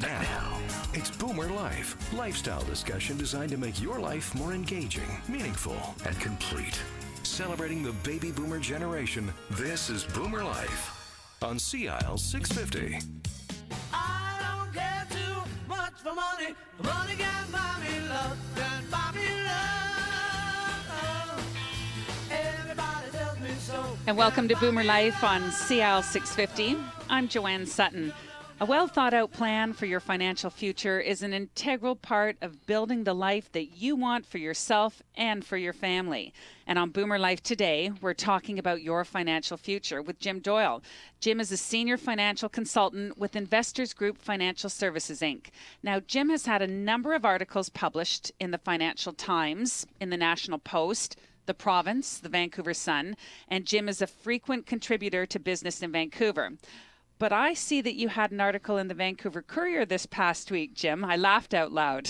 Now, it's BoomerLife, lifestyle discussion designed to make your life more engaging, meaningful, and complete. Celebrating the baby boomer generation, this is BoomerLife on CIL 650. I don't care too much for money. Money can buy me love, can buy me love. Everybody tells me so. And welcome to Boomer Life on CIL 650. I'm Joanne Sutton. A well-thought-out plan for your financial future is an integral part of building the life that you want for yourself and for your family. And on Boomer Life today, we're talking about your financial future with JimDoyle. Jim is a senior financial consultant with Investors Group Financial Services, Inc. Now, Jim has had a number of articles published in the Financial Times, in the National Post, the Province, the Vancouver Sun, and Jim is a frequent contributor to Business in Vancouver. But I see that you had an article in the Vancouver Courier this past week, Jim. I laughed out loud.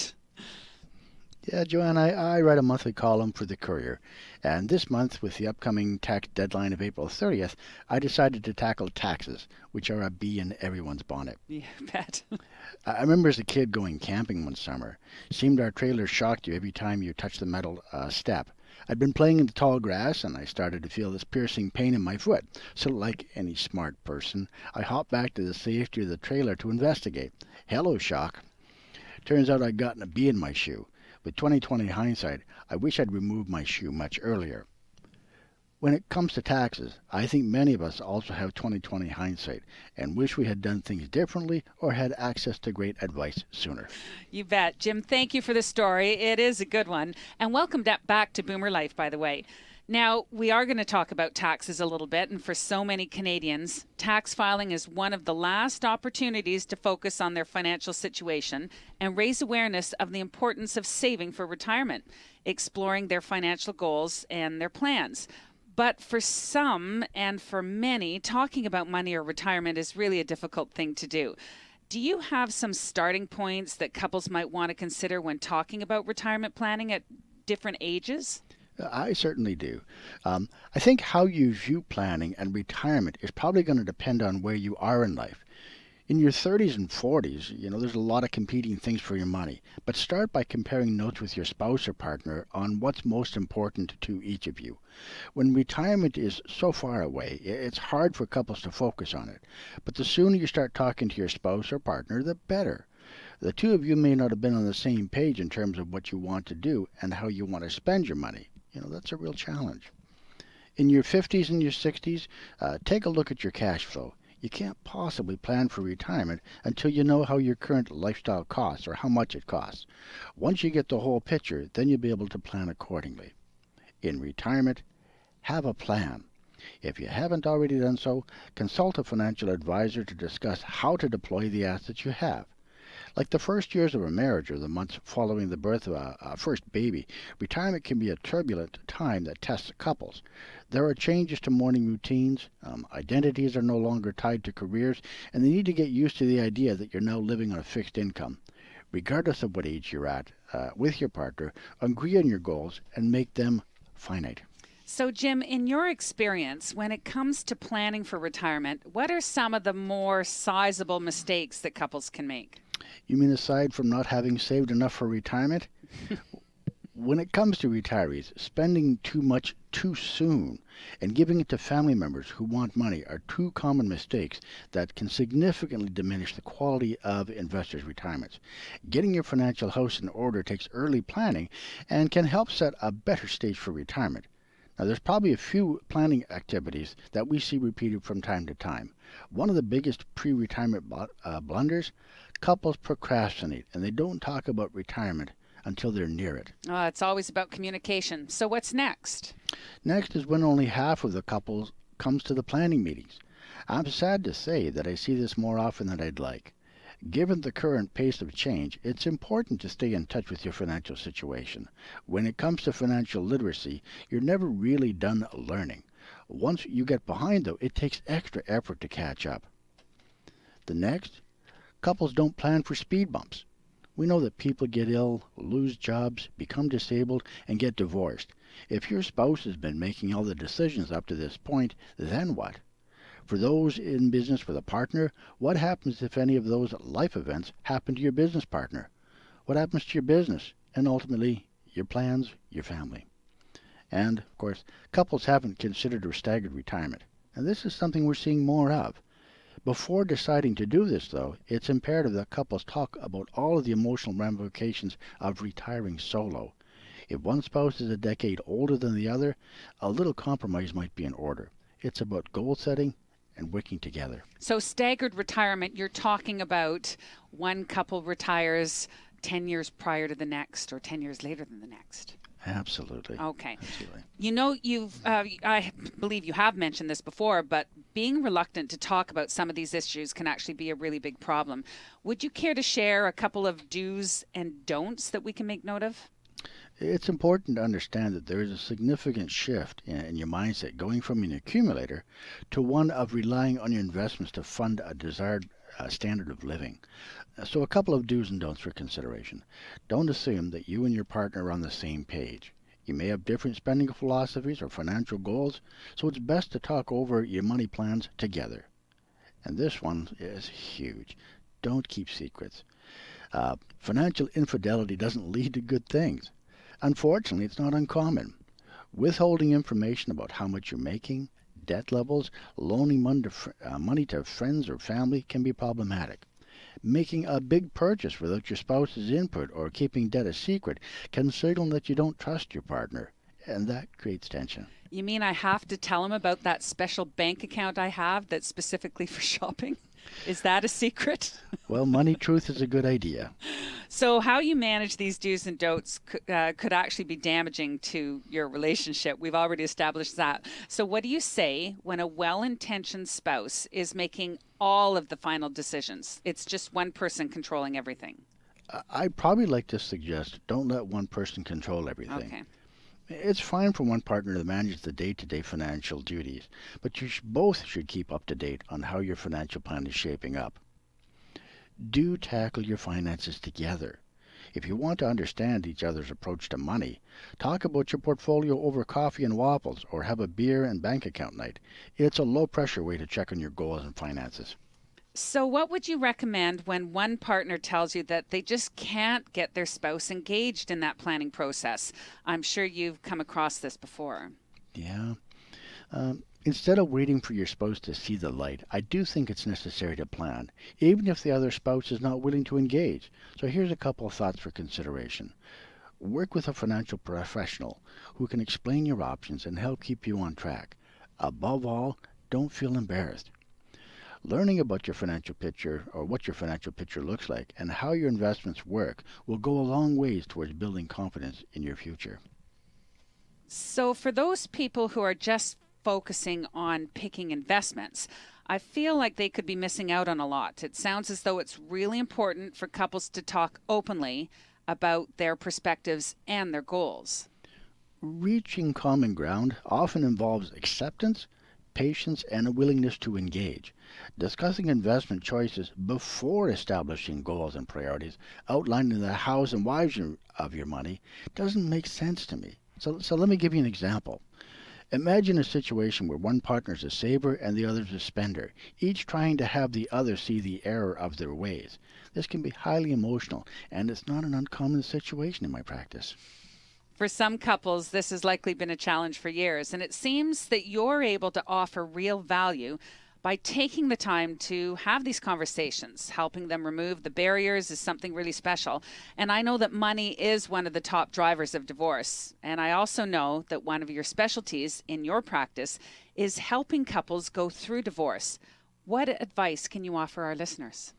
Yeah, Joanne, I write a monthly column for the Courier. And this month, with the upcoming tax deadline of April 30th, I decided to tackle taxes, which are a bee in everyone's bonnet. You bet. I remember as a kid going camping one summer. Seemed our trailer shocked you every time you touched the metal step. I'd been playing in the tall grass, and I started to feel this piercing pain in my foot. So like any smart person, I hopped back to the safety of the trailer to investigate. Hello, shock. Turns out I'd gotten a bee in my shoe. With 20/20 hindsight, I wish I'd removed my shoe much earlier. When it comes to taxes, I think many of us also have 20/20 hindsight and wish we had done things differently or had access to great advice sooner. You bet. Jim, thank you for the story. It is a good one. And welcome back to Boomer Life, by the way. Now, we are going to talk about taxes a little bit, and for so many Canadians, tax filing is one of the last opportunities to focus on their financial situation and raise awareness of the importance of saving for retirement, exploring their financial goals and their plans. But for some and for many, talking about money or retirement is really a difficult thing to do. Do you have some starting points that couples might want to consider when talking about retirement planning at different ages? I certainly do. I think how you view planning and retirement is probably going to depend on where you are in life. In your 30s and 40s, there's a lot of competing things for your money. But start by comparing notes with your spouse or partner on what's most important to each of you. When retirement is so far away, it's hard for couples to focus on it. But the sooner you start talking to your spouse or partner, the better. The two of you may not have been on the same page in terms of what you want to do and how you want to spend your money. That's a real challenge. In your 50s and your 60s, take a look at your cash flow. You can't possibly plan for retirement until you know how your current lifestyle costs or how much it costs. Once you get the whole picture, then you'll be able to plan accordingly. In retirement, have a plan. If you haven't already done so, consult a financial advisor to discuss how to deploy the assets you have. Like the first years of a marriage or the months following the birth of a first baby, retirement can be a turbulent time that tests couples. There are changes to morning routines, identities are no longer tied to careers, and they need to get used to the idea that you're now living on a fixed income. Regardless of what age you're at, with your partner, agree on your goals and make them finite. So, Jim, in your experience, when it comes to planning for retirement, what are some of the more sizable mistakes that couples can make? You mean aside from not having saved enough for retirement? When it comes to retirees, spending too much too soon and giving it to family members who want money are two common mistakes that can significantly diminish the quality of investors' retirements. Getting your financial house in order takes early planning and can help set a better stage for retirement. Now, there's probably a few planning activities that we see repeated from time to time. One of the biggest pre-retirement blunders, couples procrastinate and they don't talk about retirement until they're near it. Oh, it's always about communication. So what's next? Next is when only half of the couples comes to the planning meetings. I'm sad to say that I see this more often than I'd like. Given the current pace of change, it's important to stay in touch with your financial situation. When it comes to financial literacy, you're never really done learning. Once you get behind, though, it takes extra effort to catch up. The next, couples don't plan for speed bumps. We know that people get ill, lose jobs, become disabled, and get divorced. If your spouse has been making all the decisions up to this point, then what? For those in business with a partner, what happens if any of those life events happen to your business partner? What happens to your business and ultimately your plans, your family? And, of course, couples haven't considered a staggered retirement, and this is something we're seeing more of. Before deciding to do this, though, it's imperative that couples talk about all of the emotional ramifications of retiring solo. If one spouse is a decade older than the other, a little compromise might be in order. It's about goal setting and working together. So staggered retirement, you're talking about one couple retires 10 years prior to the next or 10 years later than the next. Absolutely. Okay. Absolutely. You know, I believe you have mentioned this before, but being reluctant to talk about some of these issues can actually be a really big problem. Would you care to share a couple of do's and don'ts that we can make note of? It's important to understand that there is a significant shift in your mindset going from an accumulator to one of relying on your investments to fund a desired standard of living. So a couple of do's and don'ts for consideration. Don't assume that you and your partner are on the same page. You may have different spending philosophies or financial goals, so it's best to talk over your money plans together. And this one is huge. Don't keep secrets. Financial infidelity doesn't lead to good things. Unfortunately, it's not uncommon. Withholding information about how much you're making, debt levels, loaning money to friends or family can be problematic. Making a big purchase without your spouse's input or keeping debt a secret can signal that you don't trust your partner, and that creates tension. You mean I have to tell him about that special bank account I have that's specifically for shopping? Is that a secret? Well, money truth is a good idea. So how you manage these do's and don'ts could actually be damaging to your relationship. We've already established that. So what do you say when a well-intentioned spouse is making all of the final decisions? It's just one person controlling everything. I'd probably like to suggest don't let one person control everything. Okay. It's fine for one partner to manage the day-to-day financial duties, but you both should keep up to date on how your financial plan is shaping up. Do tackle your finances together. If you want to understand each other's approach to money, talk about your portfolio over coffee and waffles or have a beer and bank account night. It's a low-pressure way to check on your goals and finances. So what would you recommend when one partner tells you that they just can't get their spouse engaged in that planning process? I'm sure you've come across this before. Yeah. Instead of waiting for your spouse to see the light, I do think it's necessary to plan, even if the other spouse is not willing to engage. So here's a couple of thoughts for consideration. Work with a financial professional who can explain your options and help keep you on track. Above all, don't feel embarrassed. Learning about your financial picture or what your financial picture looks like and how your investments work will go a long ways towards building confidence in your future. So for those people who are just focusing on picking investments, I feel like they could be missing out on a lot. It sounds as though it's really important for couples to talk openly about their perspectives and their goals. Reaching common ground often involves acceptance, patience, and a willingness to engage. Discussing investment choices before establishing goals and priorities, outlining the hows and whys of your money, doesn't make sense to me. So let me give you an example. Imagine a situation where one partner is a saver and the other is a spender, each trying to have the other see the error of their ways. This can be highly emotional, and it's not an uncommon situation in my practice. For some couples, this has likely been a challenge for years, and it seems that you're able to offer real value by taking the time to have these conversations. Helping them remove the barriers is something really special. And I know that money is one of the top drivers of divorce. And I also know that one of your specialties in your practice is helping couples go through divorce. What advice can you offer our listeners?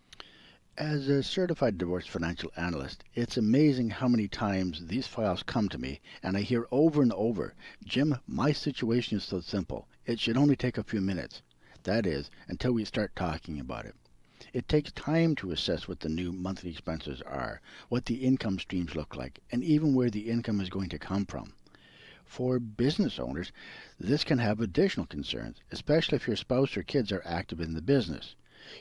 As a certified divorce financial analyst, it's amazing how many times these files come to me and I hear over and over, "Jim, my situation is so simple. It should only take a few minutes." That is, until we start talking about it. It takes time to assess what the new monthly expenses are, what the income streams look like, and even where the income is going to come from. For business owners, this can have additional concerns, especially if your spouse or kids are active in the business.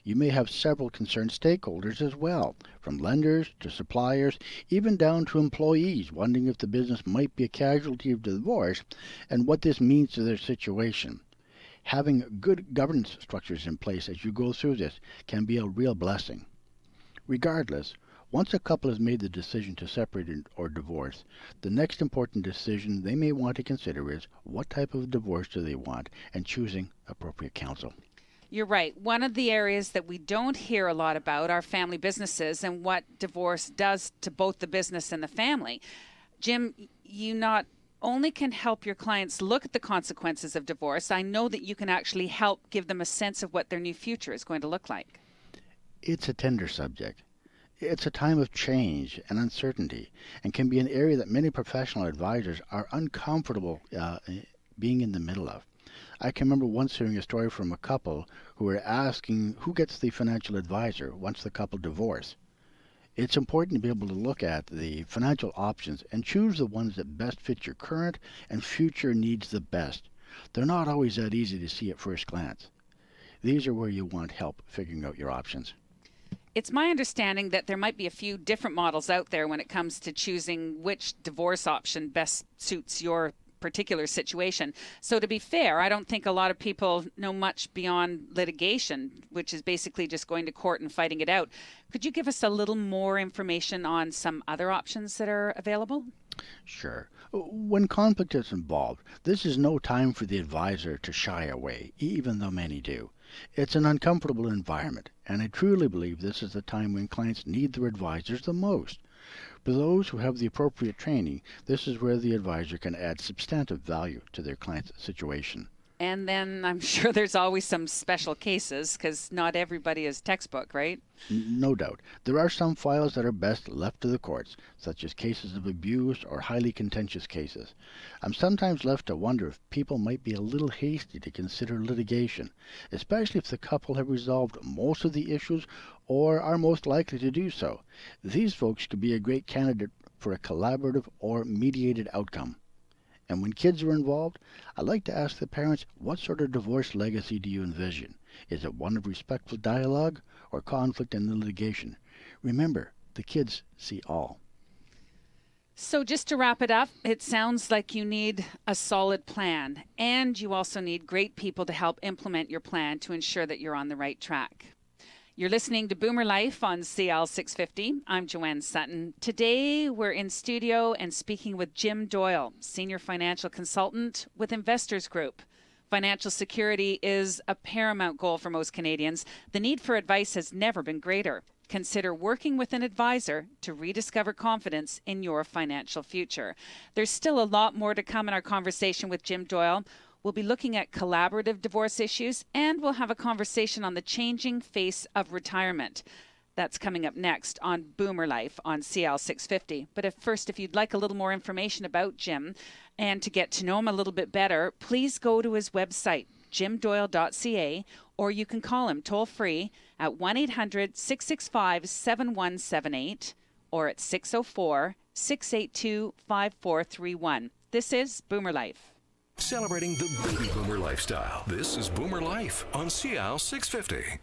You may have several concerned stakeholders as well, from lenders to suppliers, even down to employees wondering if the business might be a casualty of divorce and what this means to their situation. Having good governance structures in place as you go through this can be a real blessing. Regardless, once a couple has made the decision to separate or divorce, the next important decision they may want to consider is what type of divorce do they want and choosing appropriate counsel. You're right. One of the areas that we don't hear a lot about are family businesses and what divorce does to both the business and the family. Jim, you not only can help your clients look at the consequences of divorce, I know that you can actually help give them a sense of what their new future is going to look like. It's a tender subject. It's a time of change and uncertainty, and can be an area that many professional advisors are uncomfortable being in the middle of. I can remember once hearing a story from a couple who were asking who gets the financial advisor once the couple divorce. It's important to be able to look at the financial options and choose the ones that best fit your current and future needs the best. They're not always that easy to see at first glance. These are where you want help figuring out your options. It's my understanding that there might be a few different models out there when it comes to choosing which divorce option best suits your particular situation. So to be fair, I don't think a lot of people know much beyond litigation, which is basically just going to court and fighting it out. Could you give us a little more information on some other options that are available? Sure. When conflict is involved, this is no time for the advisor to shy away, even though many do. It's an uncomfortable environment, and I truly believe this is the time when clients need their advisors the most. For those who have the appropriate training, this is where the advisor can add substantive value to their client's situation. And then I'm sure there's always some special cases, because not everybody is textbook, right? No doubt. There are some files that are best left to the courts, such as cases of abuse or highly contentious cases. I'm sometimes left to wonder if people might be a little hasty to consider litigation, especially if the couple have resolved most of the issues or are most likely to do so. These folks could be a great candidate for a collaborative or mediated outcome. And when kids are involved, I like to ask the parents, what sort of divorce legacy do you envision? Is it one of respectful dialogue or conflict and litigation? Remember, the kids see all. So just to wrap it up, it sounds like you need a solid plan, and you also need great people to help implement your plan to ensure that you're on the right track. You're listening to Boomer Life on CL 650. I'm Joanne Sutton. Today, we're in studio and speaking with JimDoyle, Senior Financial Consultant with Investors Group. Financial security is a paramount goal for most Canadians. The need for advice has never been greater. Consider working with an advisor to rediscover confidence in your financial future. There's still a lot more to come in our conversation with JimDoyle. We'll be looking at collaborative divorce issues, and we'll have a conversation on the changing face of retirement. That's coming up next on Boomer Life on CL 650. But if you'd like a little more information about Jim and to get to know him a little bit better, please go to his website, jimdoyle.ca, or you can call him toll-free at 1-800-665-7178 or at 604-682-5431. This is Boomer Life. Celebrating the baby boomer lifestyle. This is Boomer Life on CL 650.